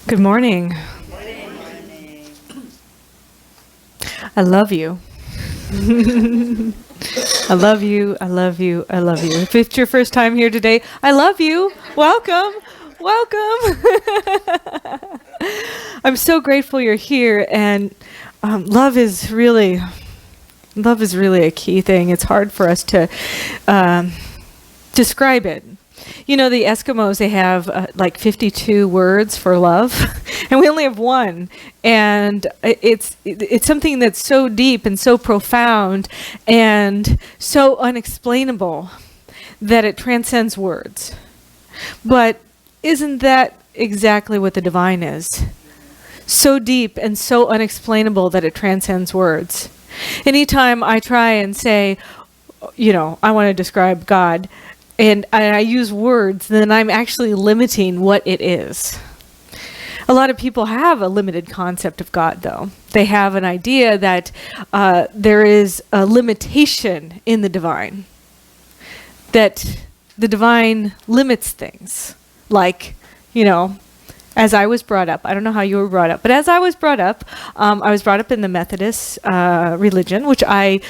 Good morning. I love you. I love you. I love you. I love you. If it's your first time here today, I love you. Welcome. Welcome. I'm so grateful you're here, and love is really a key thing. It's hard for us to describe it. You know, the Eskimos, they have like 52 words for love, and we only have one. And it's something that's so deep and so profound and so unexplainable that it transcends words. But isn't that exactly what the divine is? So deep and so unexplainable that it transcends words. Anytime I try and say, you know, I want to describe God, and I use words, then I'm actually limiting what it is. A lot of people have a limited concept of God, though. They have an idea that there is a limitation in the divine, that the divine limits things. Like, you know, as I was brought up, I don't know how you were brought up, but as I was brought up in the Methodist religion, which I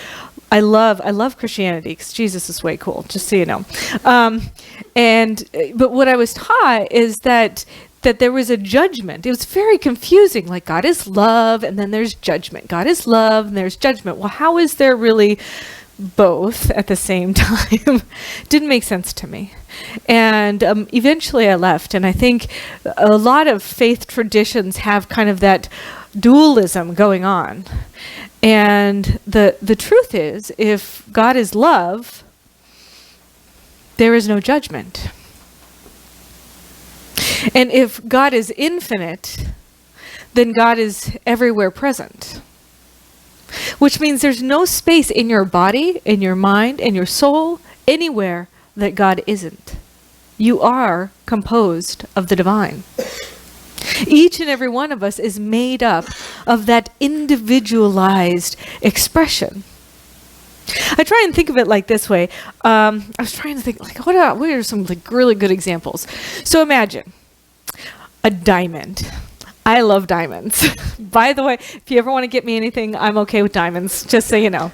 love Christianity because Jesus is way cool, just so you know. But what I was taught is that there was a judgment. It was very confusing. Like, God is love, and then there's judgment. God is love, and there's judgment. Well, how is there really both at the same time? Didn't make sense to me. And eventually I left, and I think a lot of faith traditions have kind of that dualism going on. And the truth is, if God is love, there is no judgment. And if God is infinite, then God is everywhere present. Which means there's no space in your body, in your mind, in your soul, anywhere that God isn't. You are composed of the divine. Each and every one of us is made up of that individualized expression. I try and think of it like this way. I was trying to think, like, what are some like really good examples? So imagine a diamond. I love diamonds. By the way, if you ever want to get me anything, I'm okay with diamonds, just so you know.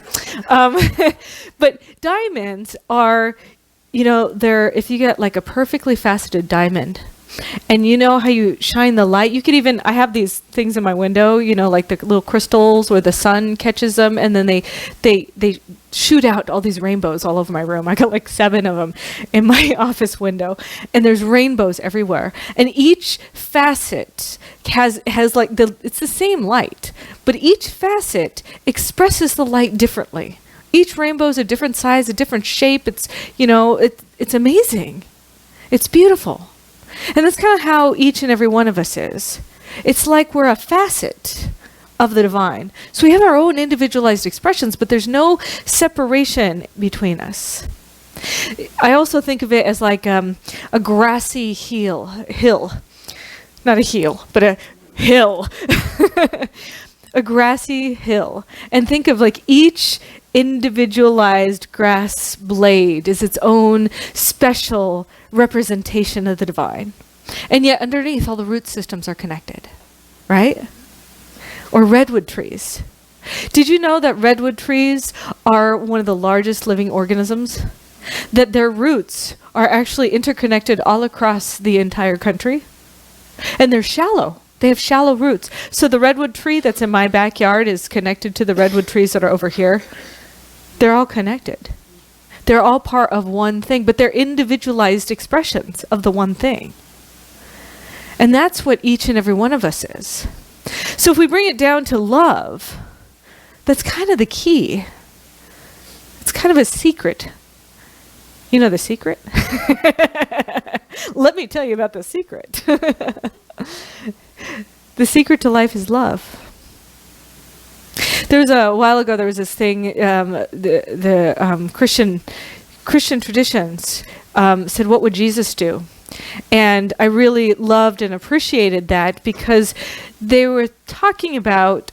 But diamonds are, you know, if you get like a perfectly faceted diamond, and you know how you shine the light, you could even, I have these things in my window, you know, like the little crystals where the sun catches them, and then they shoot out all these rainbows all over my room. I got like 7 of them in my office window, and there's rainbows everywhere. And each facet has like it's the same light, but each facet expresses the light differently. Each rainbow is a different size, a different shape. It's, you know, it's amazing. It's beautiful. And that's kind of how each and every one of us is. It's like we're a facet of the divine. So we have our own individualized expressions, but there's no separation between us. I also think of it as like a grassy hill. Not a heel, but a hill. A grassy hill. And think of like each individualized grass blade is its own special representation of the divine. And yet underneath, all the root systems are connected, right? Or redwood trees. Did you know that redwood trees are one of the largest living organisms? That their roots are actually interconnected all across the entire country? And they're shallow. They have shallow roots. So the redwood tree that's in my backyard is connected to the redwood trees that are over here. They're all connected. They're all part of one thing, but they're individualized expressions of the one thing. And that's what each and every one of us is. So if we bring it down to love, that's kind of the key. It's kind of a secret. You know the secret? Let me tell you about the secret. The secret to life is love. There was a while ago, there was this thing, the Christian traditions said, what would Jesus do? And I really loved and appreciated that because they were talking about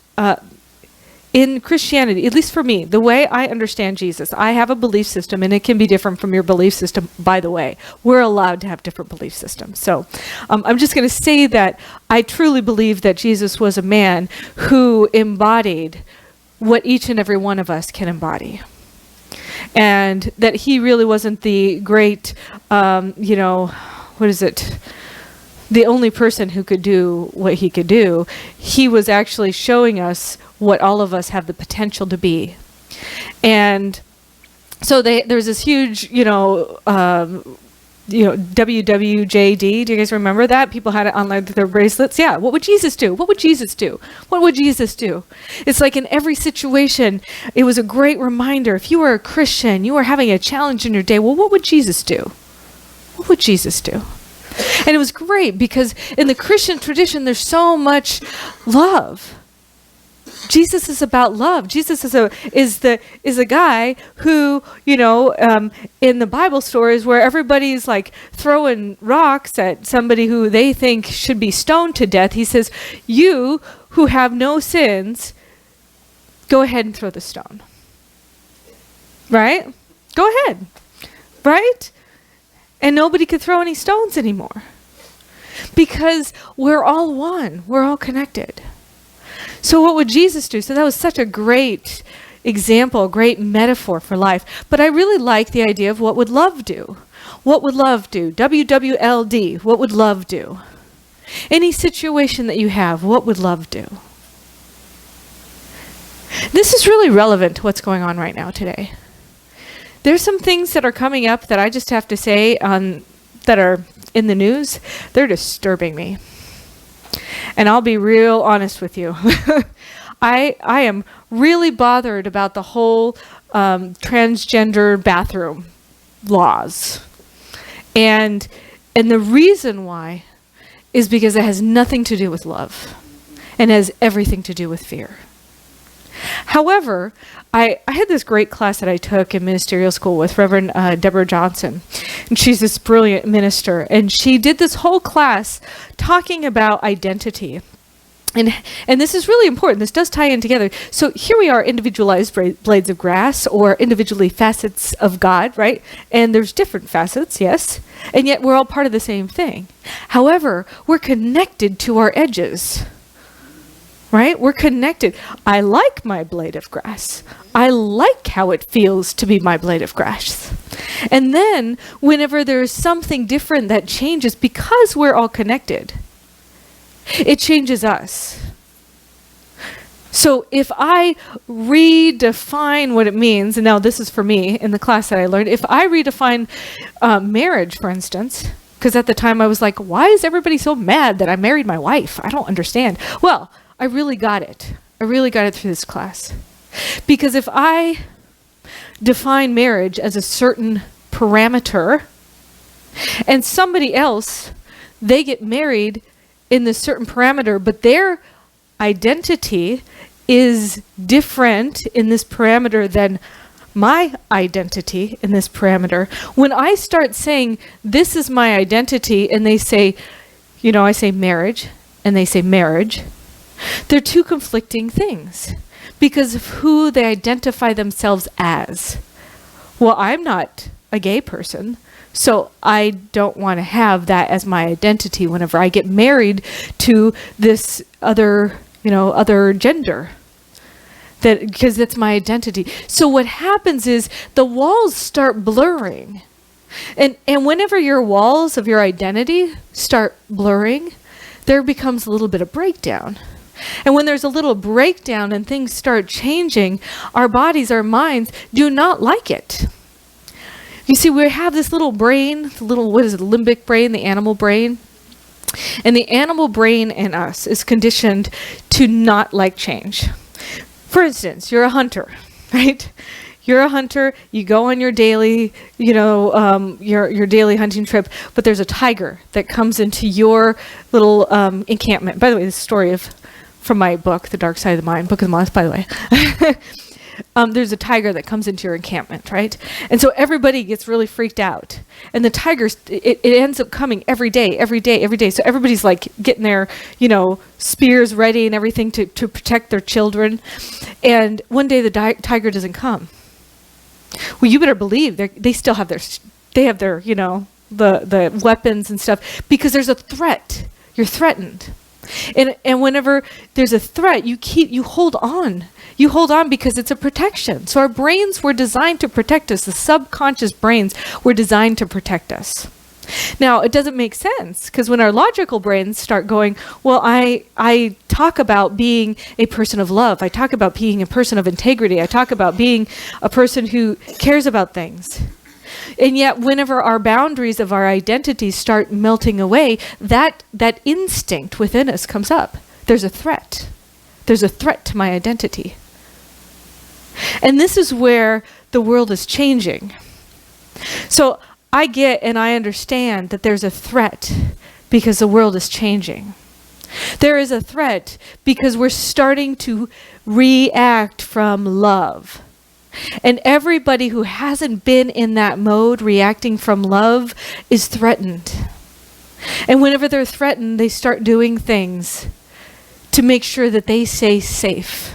in Christianity, at least for me, the way I understand Jesus, I have a belief system, and it can be different from your belief system, by the way. We're allowed to have different belief systems. So I'm just going to say that I truly believe that Jesus was a man who embodied what each and every one of us can embody. And that he really wasn't the great, the only person who could do what he could do. He was actually showing us what all of us have the potential to be. And so there's this huge, WWJD. Do you guys remember that? People had it on like their bracelets. Yeah. What would Jesus do? What would Jesus do? What would Jesus do? It's like in every situation, it was a great reminder. If you were a Christian, you were having a challenge in your day. Well, what would Jesus do? What would Jesus do? And it was great because in the Christian tradition, there's so much love. Jesus is about love. Jesus is a guy who, in the Bible stories where everybody's like throwing rocks at somebody who they think should be stoned to death, he says, "You who have no sins, go ahead and throw the stone." Right? Go ahead. Right? And nobody could throw any stones anymore because we're all one. We're all connected. So what would Jesus do? So that was such a great example, a great metaphor for life. But I really like the idea of what would love do? What would love do? WWLD, what would love do? Any situation that you have, what would love do? This is really relevant to what's going on right now today. There's some things that are coming up that I just have to say that are in the news. They're disturbing me. And I'll be real honest with you. I am really bothered about the whole transgender bathroom laws. And the reason why is because it has nothing to do with love and has everything to do with fear. However, I had this great class that I took in ministerial school with Reverend Deborah Johnson. And she's this brilliant minister. And she did this whole class talking about identity. And this is really important. This does tie in together. So here we are, individualized blades of grass, or individually facets of God, right? And there's different facets, yes. And yet we're all part of the same thing. However, we're connected to our edges. Right? We're connected. I like my blade of grass. I like how it feels to be my blade of grass. And then whenever there's something different that changes, because we're all connected, it changes us. So if I redefine what it means, and now this is for me in the class that I learned, if I redefine marriage, for instance, because at the time I was like, why is everybody so mad that I married my wife? I don't understand. Well, I really got it. I really got it through this class. Because if I define marriage as a certain parameter, and somebody else, they get married in this certain parameter, but their identity is different in this parameter than my identity in this parameter. When I start saying, this is my identity, and they say, I say marriage, and they say marriage, they're two conflicting things because of who they identify themselves as. Well, I'm not a gay person, so I don't want to have that as my identity whenever I get married to this other gender. Because that's my identity. So what happens is the walls start blurring. And whenever your walls of your identity start blurring, there becomes a little bit of breakdown. And when there's a little breakdown and things start changing, our bodies, our minds do not like it. You see, we have this little brain, limbic brain, the animal brain. And the animal brain in us is conditioned to not like change. For instance, you're a hunter, right? You're a hunter, you go on your daily, your daily hunting trip, but there's a tiger that comes into your little encampment. By the way, this story from my book, The Dark Side of the Mind, Book of the Month, by the way. there's a tiger that comes into your encampment, right? And so everybody gets really freaked out. And the tigers, it ends up coming every day. So everybody's like getting their, spears ready and everything to protect their children. And one day the tiger doesn't come. Well, you better believe they still have their, the weapons and stuff, because there's a threat. You're threatened. And whenever there's a threat, you hold on. You hold on because it's a protection. So our brains were designed to protect us. The subconscious brains were designed to protect us. Now, it doesn't make sense, because when our logical brains start going, well, I talk about being a person of love. I talk about being a person of integrity. I talk about being a person who cares about things. And yet, whenever our boundaries of our identity start melting away, that instinct within us comes up. There's a threat. There's a threat to my identity. And this is where the world is changing. So I get and I understand that there's a threat because the world is changing. There is a threat because we're starting to react from love. And everybody who hasn't been in that mode, reacting from love, is threatened. And whenever they're threatened, they start doing things to make sure that they stay safe.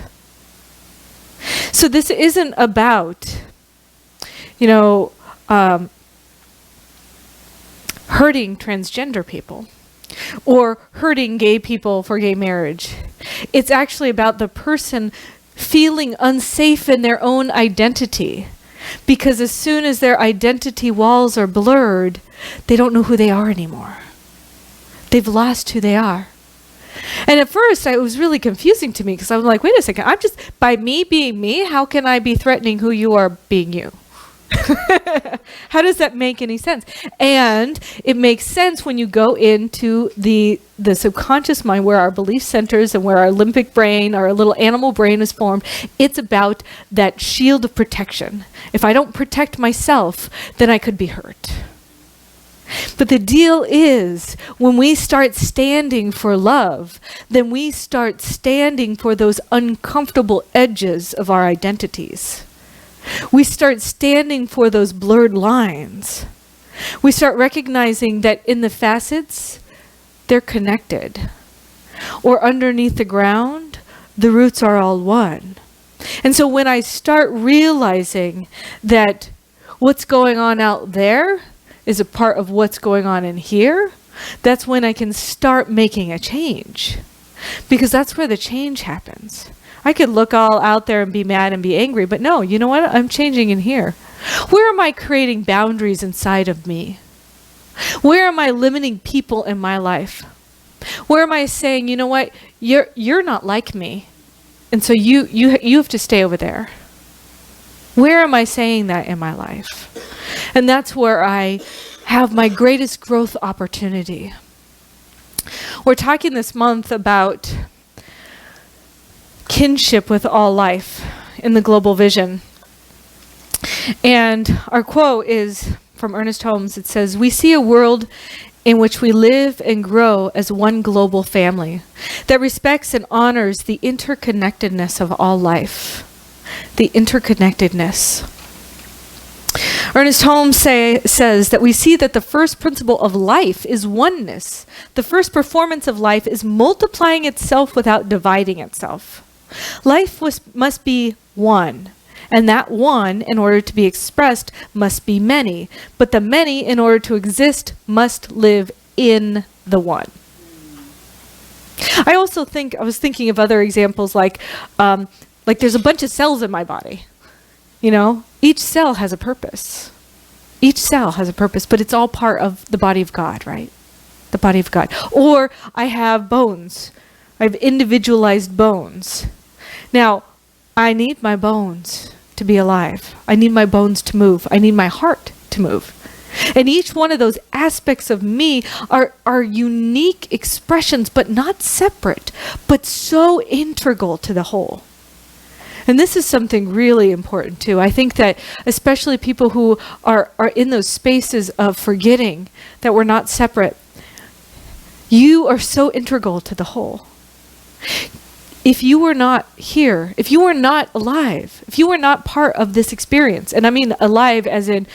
So this isn't about, hurting transgender people or hurting gay people for gay marriage. It's actually about the person feeling unsafe in their own identity, because as soon as their identity walls are blurred, they don't know who they are anymore. They've lost who they are. And at first, it was really confusing to me, because I was like, wait a second, by me being me, how can I be threatening who you are being you? How does that make any sense? And it makes sense when you go into the subconscious mind, where our belief centers and where our limbic brain, our little animal brain is formed. It's about that shield of protection. If I don't protect myself, then I could be hurt. But the deal is, when we start standing for love, then we start standing for those uncomfortable edges of our identities. We start standing for those blurred lines. We start recognizing that in the facets, they're connected. Or underneath the ground, the roots are all one. And so when I start realizing that what's going on out there is a part of what's going on in here, that's when I can start making a change. Because that's where the change happens. I could look all out there and be mad and be angry, but no, you know what? I'm changing in here. Where am I creating boundaries inside of me? Where am I limiting people in my life? Where am I saying, you know what? You're not like me, and so you have to stay over there. Where am I saying that in my life? And that's where I have my greatest growth opportunity. We're talking this month about kinship with all life in the global vision. And our quote is from Ernest Holmes. It says, "We see a world in which we live and grow as one global family that respects and honors the interconnectedness of all life." The interconnectedness. Ernest Holmes says that we see that the first principle of life is oneness. The first performance of life is multiplying itself without dividing itself. Life must be one, and that one, in order to be expressed, must be many. But the many, in order to exist, must live in the one. I was thinking of other examples, like there's a bunch of cells in my body. Each cell has a purpose. Each cell has a purpose, but it's all part of the body of God, right? The body of God. Or I have bones. I have individualized bones. Now, I need my bones to be alive. I need my bones to move. I need my heart to move. And each one of those aspects of me are unique expressions, but not separate, but so integral to the whole. And this is something really important too. I think that especially people who are in those spaces of forgetting that we're not separate, you are so integral to the whole. if you were not here, if you were not alive, if you were not part of this experience, and I mean alive as in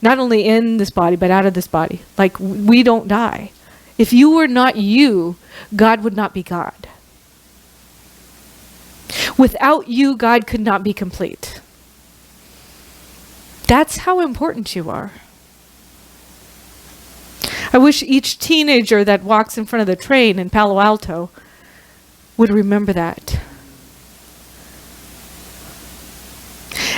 not only in this body, but out of this body, like we don't die. If you were not you, God would not be God. Without you, God could not be complete. That's how important you are. I wish each teenager that walks in front of the train in Palo Alto would remember that.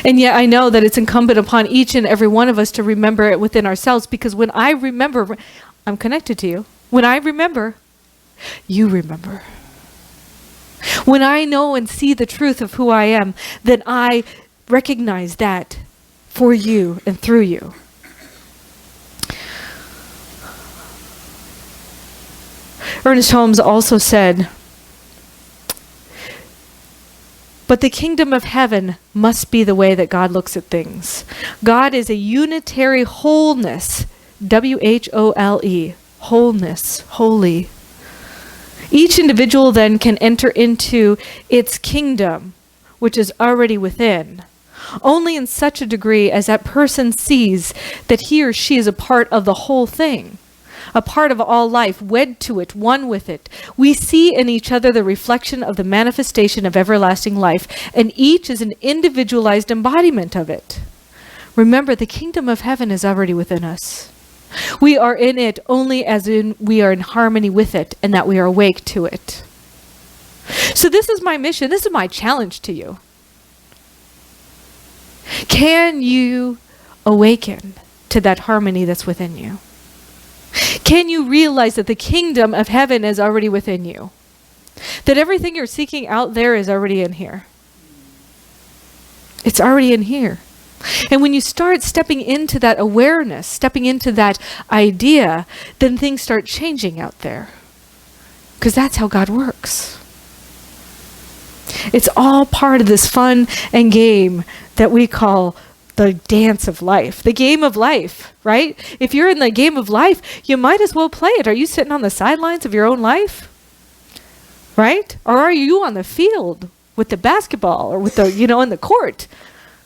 And yet I know that it's incumbent upon each and every one of us to remember it within ourselves, because when I remember, I'm connected to you. When I remember, you remember. When I know and see the truth of who I am, then I recognize that for you and through you. Ernest Holmes also said, but the kingdom of heaven must be the way that God looks at things. God is a unitary wholeness, W-H-O-L-E, wholeness, holy. Each individual then can enter into its kingdom, which is already within, only in such a degree as that person sees that he or she is a part of the whole thing, a part of all life, wed to it, one with it. We see in each other the reflection of the manifestation of everlasting life, and each is an individualized embodiment of it. Remember, the kingdom of heaven is already within us. We are in it only as in we are in harmony with it, and that we are awake to it. So this is my mission. This is my challenge to you. Can you awaken to that harmony that's within you? Can you realize that the kingdom of heaven is already within you? That everything you're seeking out there is already in here. It's already in here. And when you start stepping into that awareness, stepping into that idea, then things start changing out there. Because that's how God works. It's all part of this fun and game that we call the dance of life, the game of life, right? If you're in the game of life, you might as well play it. Are you sitting on the sidelines of your own life? Right? Or are you on the field with the basketball or with the, in the court?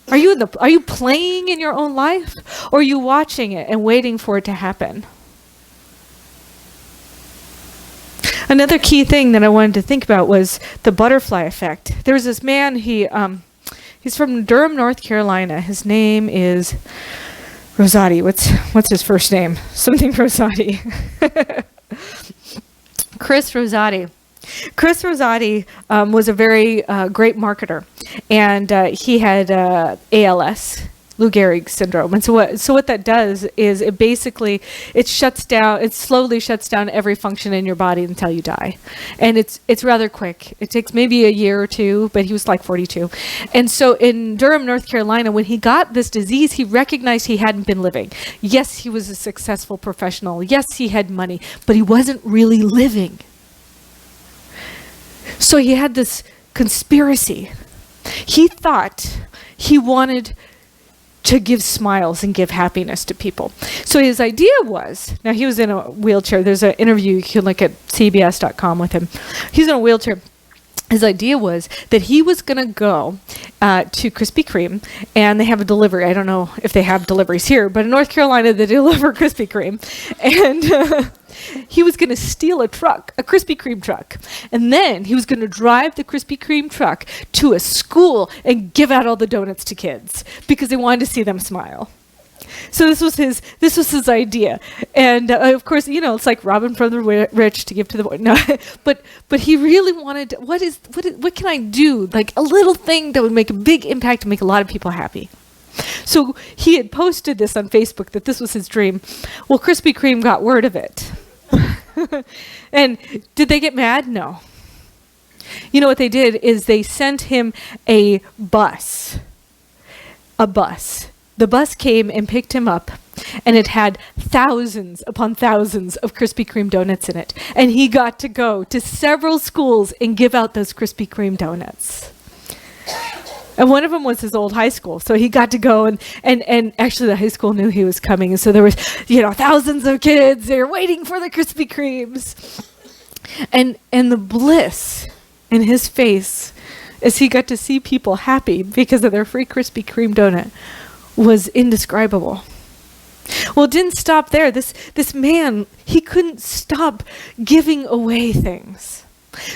Are you playing in your own life? Or are you watching it and waiting for it to happen? Another key thing that I wanted to think about was the butterfly effect. There was this man, he's from Durham, North Carolina. His name is Rosati. What's his first name? Something Rosati. Chris Rosati. Chris Rosati was a very great marketer, and he had ALS, Lou Gehrig's syndrome. And so what that does is it slowly shuts down every function in your body until you die. And it's rather quick. It takes maybe a year or two, but he was like 42. And so in Durham, North Carolina, when he got this disease, he recognized he hadn't been living. Yes, he was a successful professional. Yes, he had money, but he wasn't really living. So he had this conspiracy. He thought he wanted to give smiles and give happiness to people. So his idea was, now he was in a wheelchair. There's an interview, you can look at cbs.com with him. He's in a wheelchair. His idea was that he was going to go to Krispy Kreme, and they have a delivery. I don't know if they have deliveries here, but in North Carolina, they deliver Krispy Kreme. And he was going to steal a Krispy Kreme truck. And then he was going to drive the Krispy Kreme truck to a school and give out all the donuts to kids because they wanted to see them smile. So this was his idea, and of course, it's like robbing from the rich to give to the poor. No, but he really wanted. What can I do? Like a little thing that would make a big impact and make a lot of people happy. So he had posted this on Facebook that this was his dream. Well, Krispy Kreme got word of it, and did they get mad? No. You know what they did is they sent him a bus. The bus came and picked him up, and it had thousands upon thousands of Krispy Kreme donuts in it. And he got to go to several schools and give out those Krispy Kreme donuts. And one of them was his old high school. So he got to go, and actually the high school knew he was coming. And so there was, thousands of kids. They were waiting for the Krispy Kremes. And the bliss in his face as he got to see people happy because of their free Krispy Kreme donut was indescribable. Well, it didn't stop there. This man, he couldn't stop giving away things.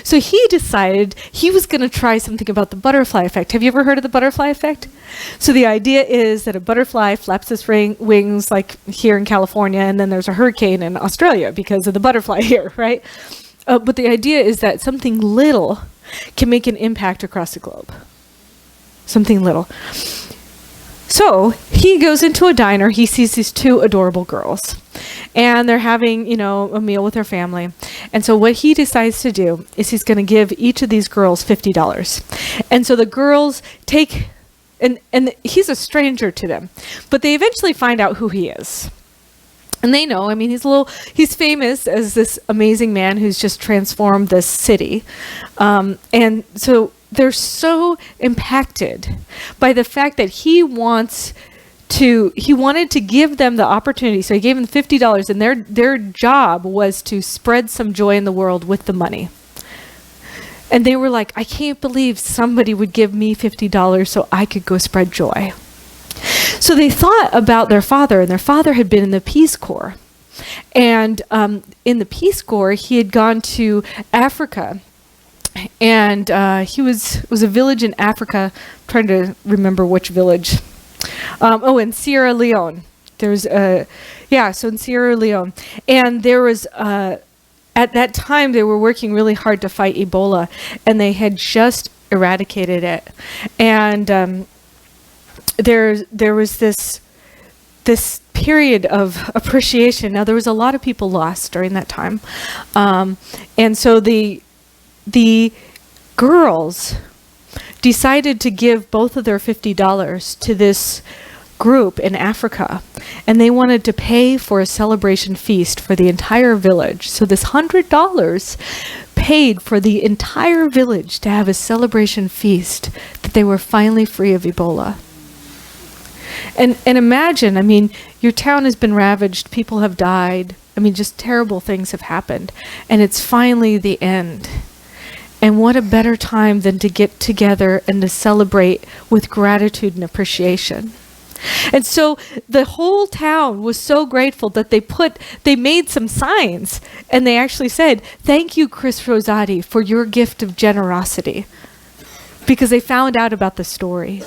So he decided he was going to try something about the butterfly effect. Have you ever heard of the butterfly effect? So the idea is that a butterfly flaps its wings like here in California, and then there's a hurricane in Australia because of the butterfly here, right? But the idea is that something little can make an impact across the globe. Something little. So he goes into a diner. He sees these two adorable girls, and they're having, a meal with their family. And so what he decides to do is he's going to give each of these girls $50. And so the girls take, and he's a stranger to them, but they eventually find out who he is. And they know, he's famous as this amazing man who's just transformed this city. And so they're so impacted by the fact that he wanted to give them the opportunity. So he gave them $50, and their job was to spread some joy in the world with the money. And they were like, I can't believe somebody would give me $50 so I could go spread joy. So they thought about their father, and their father had been in the Peace Corps. And in the Peace Corps, he had gone to Africa. And it was a village in Africa. I'm trying to remember which village. In Sierra Leone. So in Sierra Leone. And there was, at that time, they were working really hard to fight Ebola, and they had just eradicated it. And there was this period of appreciation. Now, there was a lot of people lost during that time. And so the girls decided to give both of their $50 to this group in Africa, and they wanted to pay for a celebration feast for the entire village. So this $100 paid for the entire village to have a celebration feast that they were finally free of Ebola. And imagine, your town has been ravaged, people have died, just terrible things have happened, and it's finally the end. And what a better time than to get together and to celebrate with gratitude and appreciation. And so the whole town was so grateful that they made some signs, and they actually said, "Thank you, Chris Rosati, for your gift of generosity," because they found out about the story.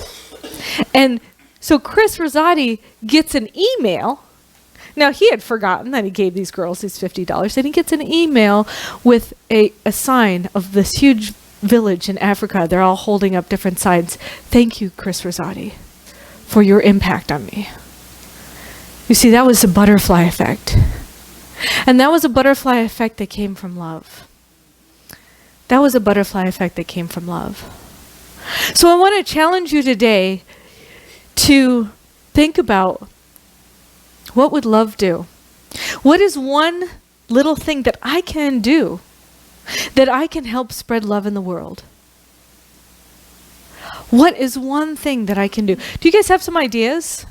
And so Chris Rosati gets an email. Now, he had forgotten that he gave these girls these $50, and he gets an email with a sign of this huge village in Africa. They're all holding up different signs. "Thank you, Chris Rosati, for your impact on me." You see, that was the butterfly effect. And that was a butterfly effect that came from love. That was a butterfly effect that came from love. So I want to challenge you today to think about, what would love do? What is one little thing that I can do that I can help spread love in the world? What is one thing that I can do? Do you guys have some ideas?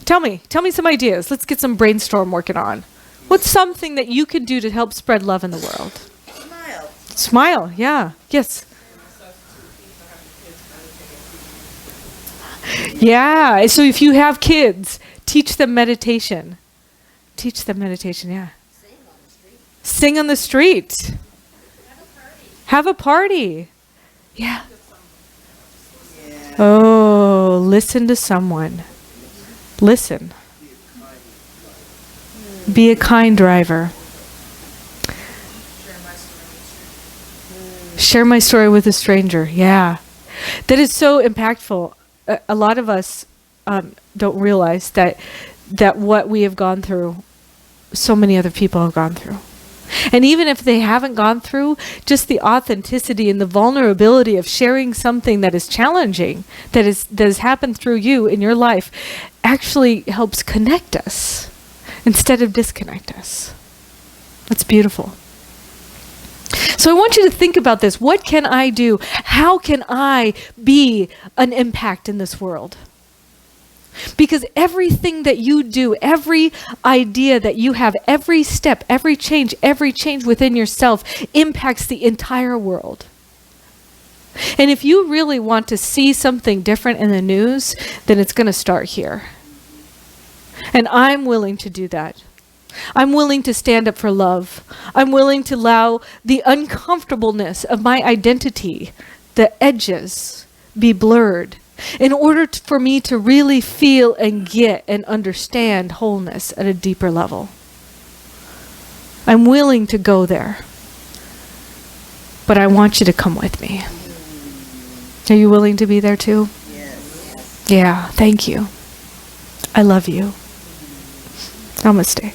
Tell me some ideas. Let's get some brainstorm working on. What's something that you can do to help spread love in the world? Smile, yeah. Yes. Yeah, so if you have kids, teach them meditation. Teach them meditation, yeah. Sing on the street. Have a party. Yeah. Oh, listen to someone. Listen. Be a kind driver. Share my story with a stranger. Yeah. That is so impactful. A lot of us don't realize that what we have gone through, so many other people have gone through. And even if they haven't gone through, just the authenticity and the vulnerability of sharing something that is challenging, that has happened through you in your life, actually helps connect us instead of disconnect us. That's beautiful. So I want you to think about this. What can I do? How can I be an impact in this world? Because everything that you do, every idea that you have, every step, every change within yourself impacts the entire world. And if you really want to see something different in the news, then it's going to start here. And I'm willing to do that. I'm willing to stand up for love. I'm willing to allow the uncomfortableness of my identity, the edges, be blurred in order for me to really feel and get and understand wholeness at a deeper level. I'm willing to go there. But I want you to come with me. Are you willing to be there too? Yes. Yeah, thank you. I love you. Namaste.